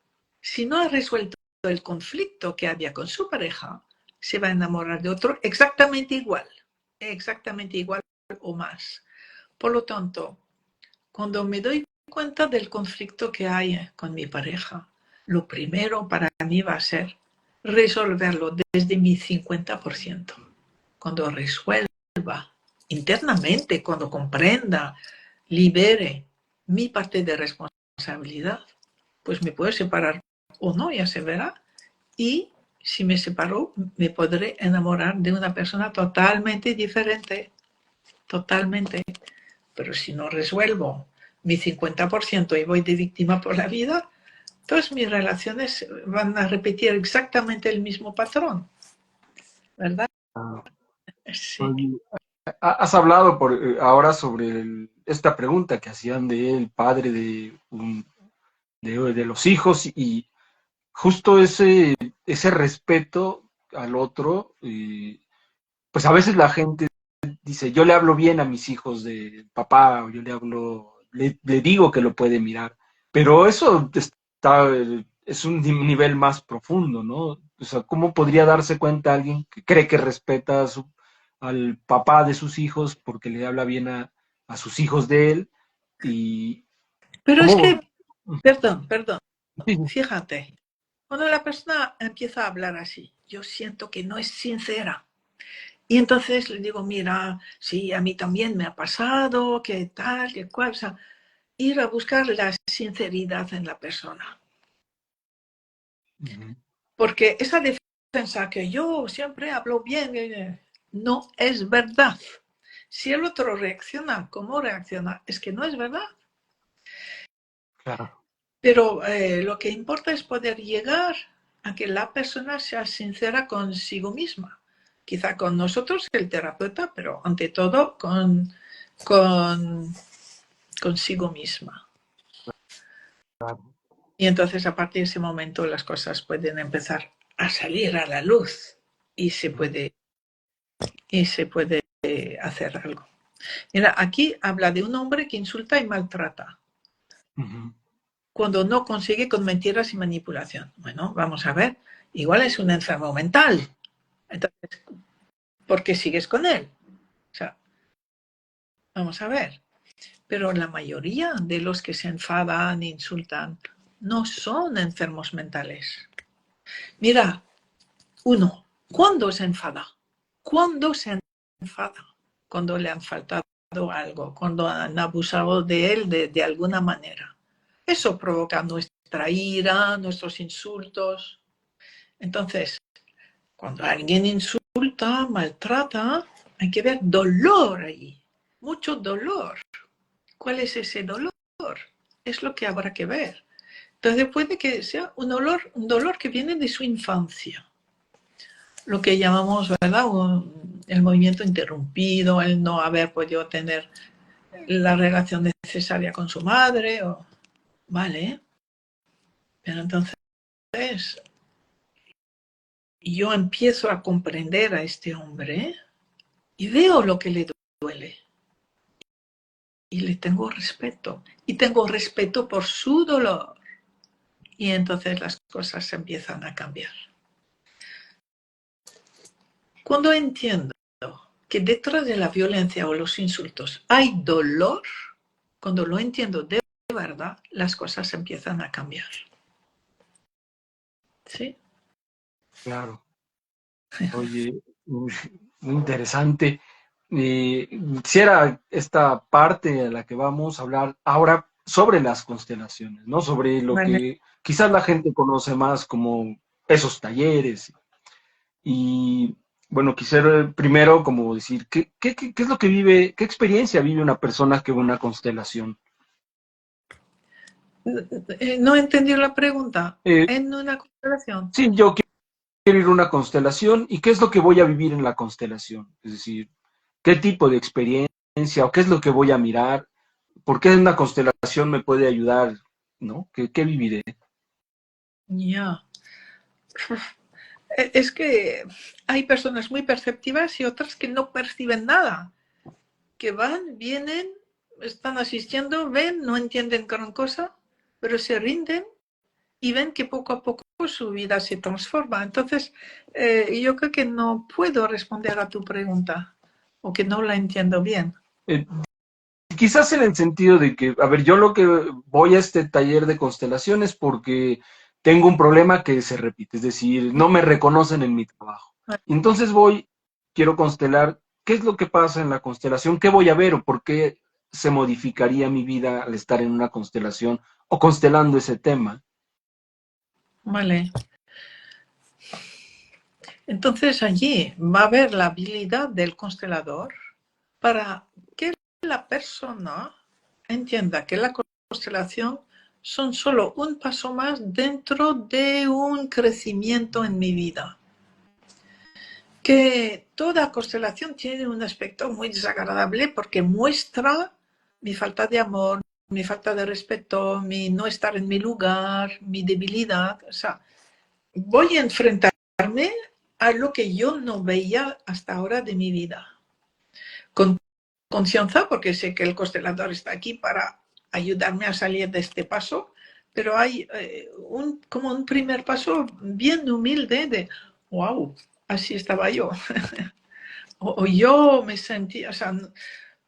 S2: si no ha resuelto el conflicto que había con su pareja, se va a enamorar de otro exactamente igual o más. Por lo tanto, cuando me doy cuenta del conflicto que hay con mi pareja, lo primero para mí va a ser resolverlo desde mi 50%. Cuando resuelva internamente, cuando comprenda, libere mi parte de responsabilidad, pues me puedo separar o no, ya se verá. Y si me separo, me podré enamorar de una persona totalmente diferente, totalmente. Pero si no resuelvo mi 50% y voy de víctima por la vida, todas mis relaciones van a repetir exactamente el mismo patrón, ¿verdad?
S1: Ah,
S2: Sí.
S1: oye, has hablado ahora sobre esta pregunta que hacían de él, padre de los hijos, y justo ese respeto al otro, pues a veces la gente dice, yo le hablo bien a mis hijos de papá, o yo le digo que lo puede mirar, pero eso es un nivel más profundo, ¿no? O sea, ¿cómo podría darse cuenta alguien que cree que respeta al papá de sus hijos porque le habla bien a sus hijos de él? Y
S2: Pero es
S1: cómo...
S2: que, perdón,
S1: Sí,
S2: fíjate, cuando la persona empieza a hablar así, yo siento que no es sincera. Y entonces le digo, mira, sí, a mí también me ha pasado, que tal, que cual. O sea, ir a buscar la sinceridad en la persona.
S1: ujú,
S2: Porque esa defensa que yo siempre hablo bien, no es verdad. Si el otro reacciona como reacciona, es que no es verdad.
S1: claro.
S2: Pero lo que importa es poder llegar a que la persona sea sincera consigo misma. Quizá con nosotros, el terapeuta, pero ante todo con consigo misma. Y entonces a partir de ese momento las cosas pueden empezar a salir a la luz y se puede hacer algo. Mira, aquí habla de un hombre que insulta y maltrata
S1: Ujú.
S2: cuando no consigue con mentiras y manipulación. Bueno, vamos a ver, igual es un enfermo mental. Entonces, ¿por qué sigues con él? O sea, vamos a ver. Pero la mayoría de los que se enfadan e insultan no son enfermos mentales. Mira, uno, ¿cuándo se enfada? ¿Cuándo se enfada? Cuando le han faltado algo, cuando han abusado de él de alguna manera. Eso provoca nuestra ira, nuestros insultos. Entonces, cuando alguien insulta, maltrata, hay que ver dolor ahí, mucho dolor. ¿Cuál es ese dolor? Es lo que habrá que ver. Entonces puede que sea un dolor que viene de su infancia. Lo que llamamos, ¿verdad? El movimiento interrumpido, el no haber podido tener la relación necesaria con su madre. Vale, pero entonces yo empiezo a comprender a este hombre y veo lo que le duele. Y le tengo respeto. Y tengo respeto por su dolor. Y entonces las cosas empiezan a cambiar. Cuando entiendo que detrás de la violencia o los insultos hay dolor, cuando lo entiendo de verdad, las cosas empiezan a cambiar. ¿Sí?
S1: Claro. Oye, muy interesante. Quisiera esta parte a la que vamos a hablar ahora sobre las constelaciones, ¿no? Sobre lo
S2: Vale.
S1: que quizás la gente conoce más como esos talleres. Y bueno, quisiera primero como decir, ¿qué es lo que vive, qué experiencia vive una persona que ve una constelación?
S2: No entendió la pregunta.
S1: Eh,
S2: En una constelación.
S1: sí, yo quiero ir a una constelación y qué es lo que voy a vivir en la constelación. Es decir, qué tipo de experiencia o qué es lo que voy a mirar, por qué una constelación me puede ayudar, ¿no? ¿Qué viviré?
S2: Ya. Es que hay personas muy perceptivas y otras que no perciben nada. Que van, vienen, están asistiendo, ven, no entienden gran cosa, pero se rinden y ven que poco a poco su vida se transforma. Entonces, yo creo que no puedo responder a tu pregunta, o que no la entiendo bien.
S1: Eh, Quizás en el sentido de que, a ver, yo lo que voy a este taller de constelaciones porque tengo un problema que se repite, es decir, no me reconocen en mi trabajo. Entonces voy, quiero constelar, ¿qué es lo que pasa en la constelación? ¿Qué voy a ver o por qué se modificaría mi vida al estar en una constelación o constelando ese tema?
S2: Vale. Entonces allí va a haber la habilidad del constelador para que la persona entienda que la constelación son solo un paso más dentro de un crecimiento en mi vida. Que toda constelación tiene un aspecto muy desagradable porque muestra mi falta de amor, mi falta de respeto, mi no estar en mi lugar, mi debilidad. O sea, voy a enfrentarme a lo que yo no veía hasta ahora de mi vida. Con conciencia, porque sé que el constelador está aquí para ayudarme a salir de este paso, pero hay como un primer paso bien humilde de, wow, así estaba yo. O yo me sentía, o sea,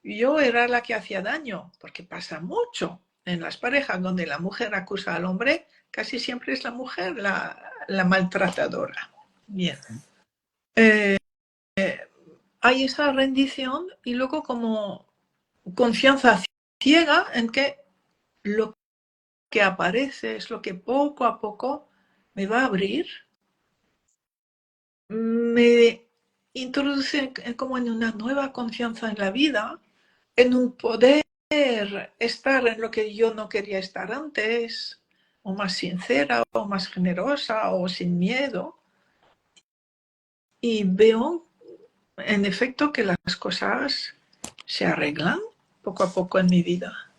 S2: yo era la que hacía daño, porque pasa mucho en las parejas donde la mujer acusa al hombre, casi siempre es la mujer la maltratadora. Bien. Hay esa rendición y luego como confianza ciega en que lo que aparece es lo que poco a poco me va a abrir, me introduce como en una nueva confianza en la vida, en un poder estar en lo que yo no quería estar antes, o más sincera, o más generosa, o sin miedo. Y veo, en efecto, que las cosas se arreglan poco a poco en mi vida.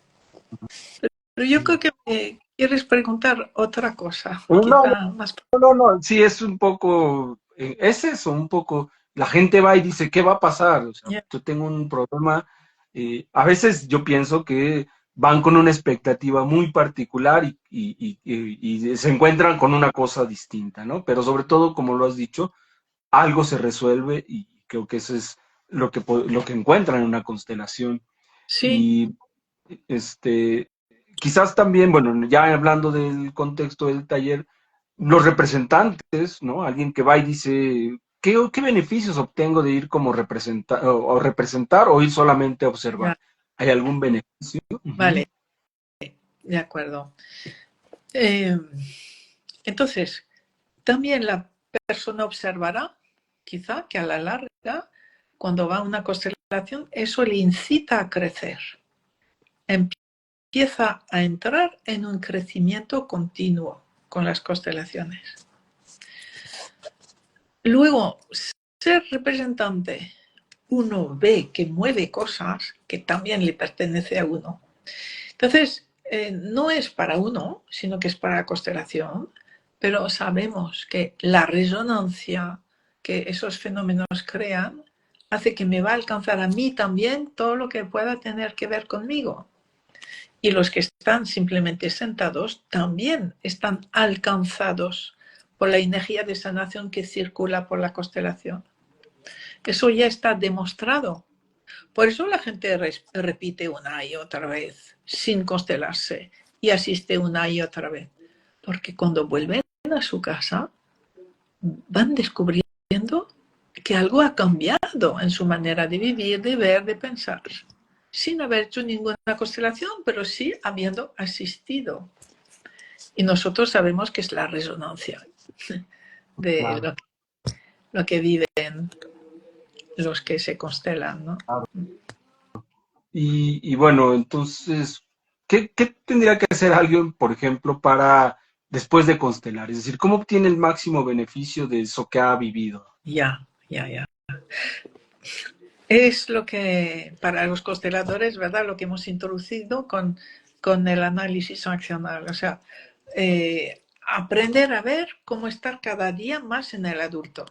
S2: Pero yo creo que me quieres preguntar otra cosa,
S1: No,
S2: quizá más.
S1: no, no, sí es un poco, es eso, un poco, la gente va y dice, ¿qué va a pasar? O sea,
S2: Yeah.
S1: yo tengo un problema, a veces yo pienso que van con una expectativa muy particular y se encuentran con una cosa distinta, ¿no? Pero sobre todo, como lo has dicho, algo se resuelve y creo que eso es lo que encuentran en una constelación.
S2: Sí,
S1: Y este, quizás también, bueno, ya hablando del contexto del taller, los representantes, ¿no? Alguien que va y dice, ¿qué beneficios obtengo de ir como representar o ir solamente a
S2: ya,
S1: observar? ¿Hay algún beneficio? Ujú.
S2: vale, de acuerdo. Eh, entonces, también la persona observará, quizá, que a la larga, cuando va a una constelación, eso le incita a crecer. Empieza a entrar en un crecimiento continuo con las constelaciones. Luego, ser representante, uno ve que mueve cosas que también le pertenece a uno. Entonces, no es para uno, sino que es para la constelación, pero sabemos que la resonancia que esos fenómenos crean hace que me va a alcanzar a mí también todo lo que pueda tener que ver conmigo. Y los que están simplemente sentados también están alcanzados por la energía de sanación que circula por la constelación. Eso ya está demostrado. Por eso la gente repite una y otra vez, sin constelarse, y asiste una y otra vez. Porque cuando vuelven a su casa, van descubriendo que algo ha cambiado en su manera de vivir, de ver, de pensar, sin haber hecho ninguna constelación, pero sí habiendo asistido. Y nosotros sabemos que es la resonancia de
S1: Claro,
S2: lo que viven los que se constelan, ¿no?
S1: claro. Y bueno, entonces, ¿qué tendría que hacer alguien, por ejemplo, para después de constelar? Es decir, ¿cómo obtiene el máximo beneficio de eso que ha vivido?
S2: Ya, ya, ya. Es lo que, para los consteladores, ¿verdad? Lo que hemos introducido con el análisis accional. O sea, aprender a ver cómo estar cada día más en el adulto.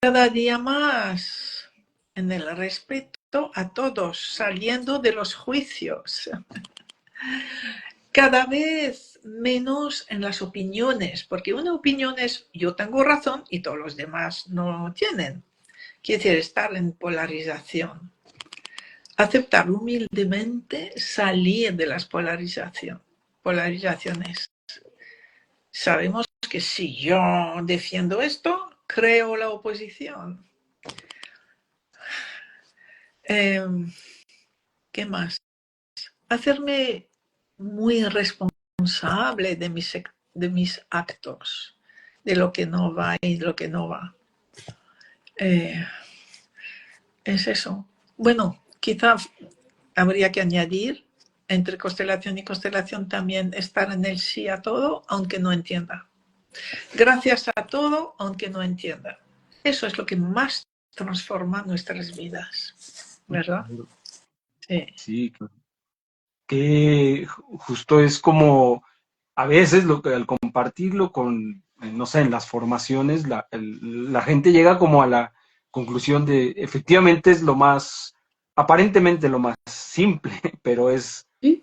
S2: Cada día más en el respeto a todos, saliendo de los juicios. cada vez menos en las opiniones, porque una opinión es yo tengo razón y todos los demás no tienen. Quiere decir, estar en polarización. Aceptar humildemente, salir de las polarizaciones. Sabemos que si yo defiendo esto, creo la oposición. ¿Qué más? Hacerme muy responsable de mis actos, de lo que no va y de lo que no va. Es eso. Bueno, quizá habría que añadir entre constelación y constelación también estar en el sí a todo, aunque no entienda. Gracias a todo, aunque no entienda. Eso es lo que más transforma nuestras vidas, ¿verdad? Sí.
S1: Sí, que justo es como a veces lo que al compartirlo con, no sé, en las formaciones, la gente llega como a la conclusión de efectivamente es lo más, aparentemente lo más simple, pero es
S2: ¿Sí?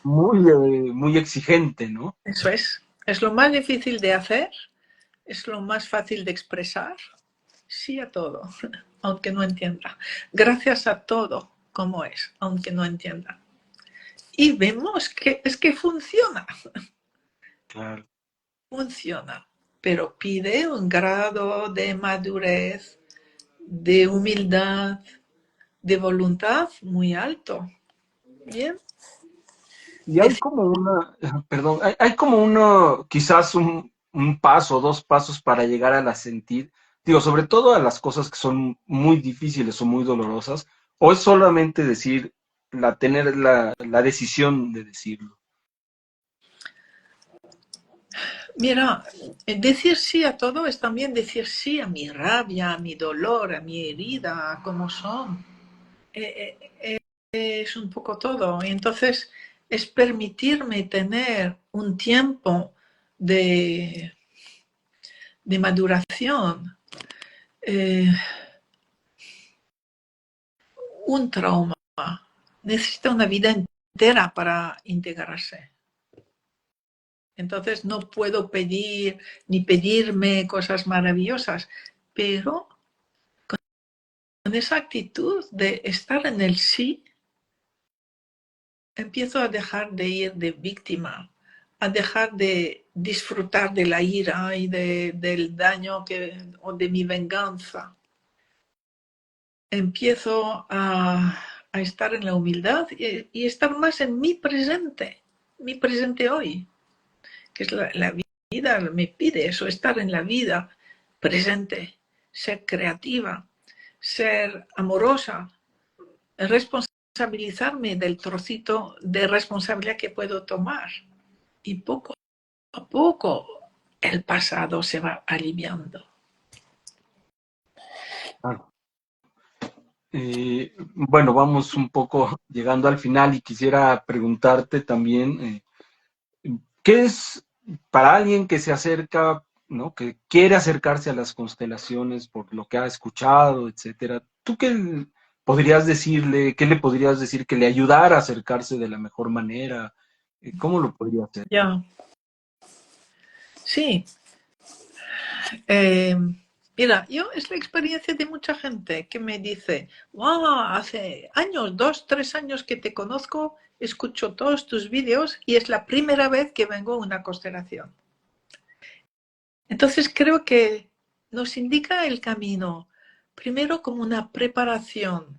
S1: muy exigente, ¿no?
S2: Eso es. Es lo más difícil de hacer, es lo más fácil de expresar. Sí a todo, aunque no entienda. Gracias a todo como es, aunque no entienda. Y vemos que es que funciona.
S1: Claro.
S2: Funciona, pero pide un grado de madurez, de humildad, de voluntad muy alto. Bien.
S1: Y hay como una, perdón, hay como uno, quizás un paso, dos pasos para llegar a la sentir, digo, sobre todo a las cosas que son muy difíciles o muy dolorosas, o es solamente decir, tener la decisión de decirlo.
S2: Mira, decir sí a todo es también decir sí a mi rabia, a mi dolor, a mi herida, a cómo son. Es un poco todo. Y entonces es permitirme tener un tiempo de maduración. Un trauma necesita una vida entera para integrarse. Entonces no puedo pedir ni pedirme cosas maravillosas, pero con esa actitud de estar en el sí, empiezo a dejar de ir de víctima, a dejar de disfrutar de la ira y del daño o de mi venganza. Empiezo a estar en la humildad y estar más en mi presente hoy, que es la vida, me pide eso, estar en la vida presente, ser creativa, ser amorosa, responsabilizarme del trocito de responsabilidad que puedo tomar. Y poco a poco el pasado se va aliviando.
S1: Claro. Bueno, vamos un poco llegando al final y quisiera preguntarte también, ¿qué es para alguien que se acerca, ¿no? Que quiere acercarse a las constelaciones por lo que ha escuchado, etcétera? ¿Tú qué podrías decirle, qué le podrías decir que le ayudara a acercarse de la mejor manera? ¿Cómo lo podría hacer?
S2: Ya, sí. Mira, yo es la experiencia de mucha gente que me dice, wow, hace años, 2, 3 años que te conozco, escucho todos tus vídeos y es la primera vez que vengo a una constelación. Entonces creo que nos indica el camino, primero como una preparación,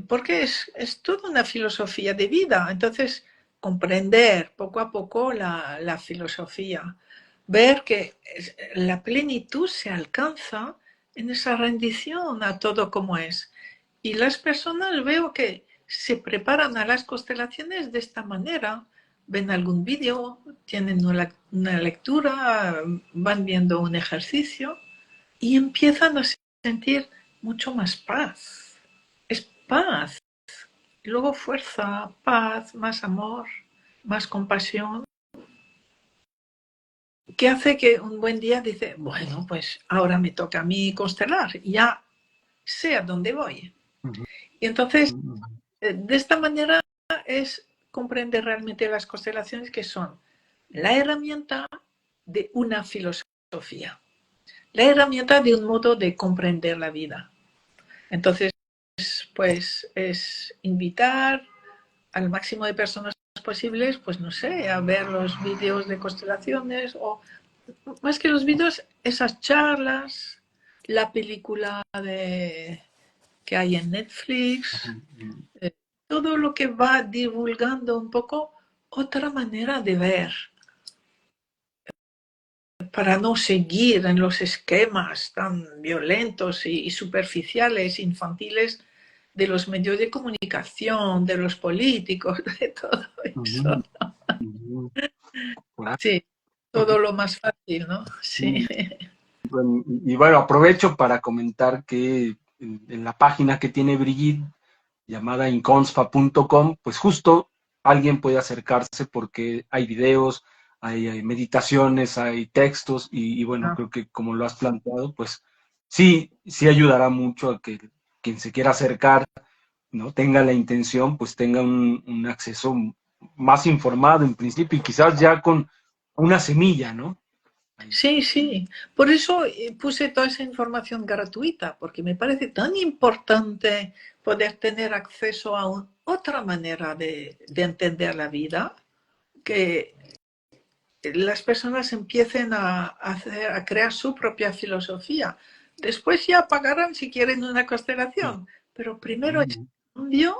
S2: porque es toda una filosofía de vida. Entonces, comprender poco a poco la filosofía, ver que la plenitud se alcanza en esa rendición a todo como es. Y las personas veo que se preparan a las constelaciones de esta manera, ven algún vídeo, tienen una lectura, van viendo un ejercicio y empiezan a sentir mucho más paz. Es paz. Y luego fuerza, paz, más amor, más compasión, que hace que un buen día dice, bueno, pues ahora me toca a mí constelar, ya sé a dónde voy.
S1: Ujú.
S2: Y entonces, de esta manera es comprender realmente las constelaciones, que son la herramienta de una filosofía, la herramienta de un modo de comprender la vida. Entonces, pues es invitar al máximo de personas posibles, pues no sé, a ver los vídeos de constelaciones, o más que los vídeos, esas charlas, la película que hay en Netflix, todo lo que va divulgando un poco otra manera de ver, para no seguir en los esquemas tan violentos y superficiales, infantiles, de los medios de comunicación, de los políticos, de todo eso.
S1: Claro.
S2: Sí, todo lo más fácil, ¿no? Sí.
S1: Y bueno, aprovecho para comentar que en la página que tiene Brigitte, llamada inconsfa.com, pues justo alguien puede acercarse porque hay videos, hay meditaciones, hay textos y bueno, creo que como lo has planteado, pues sí ayudará mucho a que quien se quiera acercar, ¿no? Tenga la intención, pues tenga un acceso más informado en principio y quizás ya con una semilla, ¿no?
S2: Sí, sí. Por eso puse toda esa información gratuita, porque me parece tan importante poder tener acceso a otra manera de entender la vida, que las personas empiecen a crear su propia filosofía. Después ya pagarán si quieren una constelación, pero primero es un cambio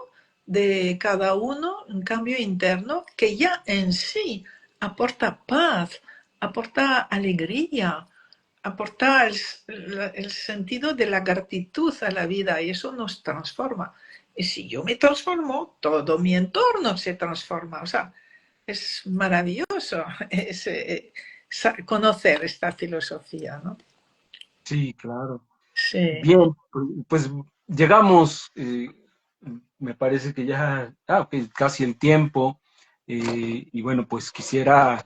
S2: de cada uno, un cambio interno que ya en sí aporta paz, aporta alegría, aporta el sentido de la gratitud a la vida, y eso nos transforma. Y si yo me transformo, todo mi entorno se transforma. O sea, es maravilloso conocer esta filosofía, ¿no?
S1: Sí, claro.
S2: Sí.
S1: Bien, pues llegamos, me parece que ya, ok, casi el tiempo, y bueno, pues quisiera,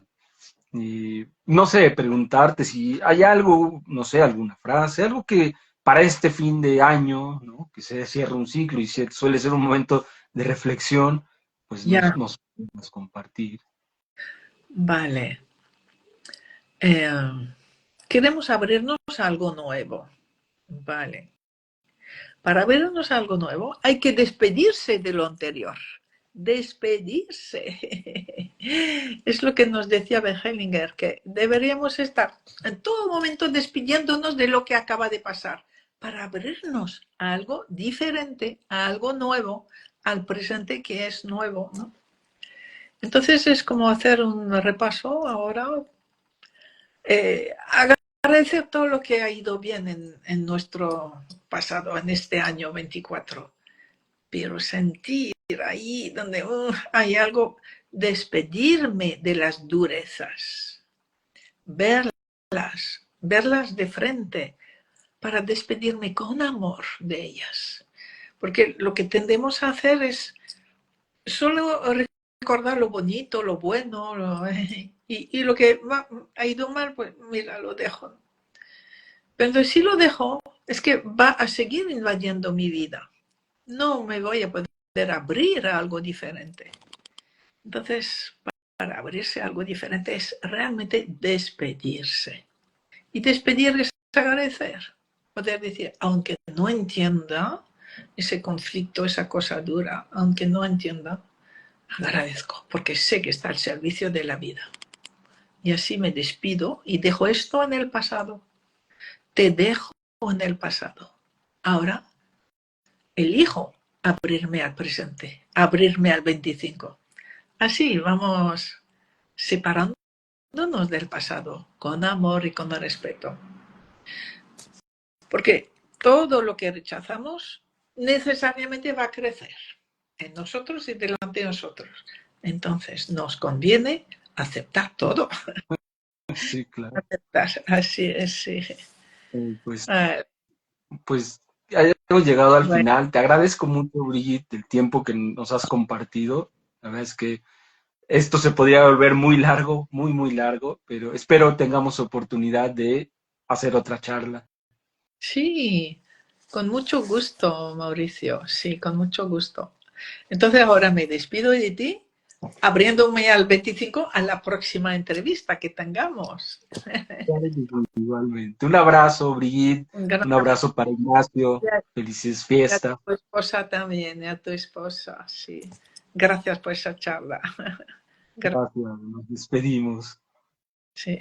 S1: no sé, preguntarte si hay algo, no sé, alguna frase, algo que para este fin de año, ¿no? Que se cierra un ciclo y suele ser un momento de reflexión, pues
S2: Ya,
S1: nos podemos compartir.
S2: vale. Queremos abrirnos a algo nuevo, vale. Para abrirnos a algo nuevo hay que despedirse de lo anterior. Despedirse. Es lo que nos decía Ben Hellinger, que deberíamos estar en todo momento despidiéndonos de lo que acaba de pasar para abrirnos a algo diferente, a algo nuevo, al presente que es nuevo, ¿no? Entonces es como hacer un repaso ahora, agradecer todo lo que ha ido bien en nuestro pasado, en este año 24, pero sentir ahí donde hay algo, despedirme de las durezas, verlas de frente, para despedirme con amor de ellas. Porque lo que tendemos a hacer es solo recordar lo bonito, lo bueno, y lo que ha ido mal, pues mira, lo dejo. Pero si lo dejo, es que va a seguir invadiendo mi vida. No me voy a poder abrir a algo diferente. Entonces, para abrirse a algo diferente es realmente despedirse. Y despedir es agradecer. Poder decir, aunque no entienda ese conflicto, esa cosa dura, aunque no entienda, agradezco, porque sé que está al servicio de la vida. Y así me despido y dejo esto en el pasado. Te dejo en el pasado. Ahora elijo abrirme al presente, abrirme al 25. Así vamos separándonos del pasado con amor y con respeto. Porque todo lo que rechazamos necesariamente va a crecer en nosotros y delante de nosotros. Entonces nos conviene aceptar todo.
S1: Sí, claro.
S2: Aceptar, así es, sí.
S1: Pues
S2: Ah,
S1: Pues ya hemos llegado al
S2: bueno,
S1: final. Te agradezco mucho, Brigitte, el tiempo que nos has compartido. La verdad es que esto se podría volver muy largo, muy largo, pero espero tengamos oportunidad de hacer otra charla.
S2: sí, con mucho gusto, Mauricio, sí, con mucho gusto. Entonces ahora me despido de ti abriéndome al 25 a la próxima entrevista que tengamos.
S1: Igualmente. Un abrazo, Brigitte. Un
S2: Gracias.
S1: abrazo para Ignacio. Felices
S2: Y a
S1: fiestas.
S2: tu esposa también, y a tu esposa, sí. Gracias por esa charla. Gracias.
S1: Gracias. Nos despedimos.
S2: Sí.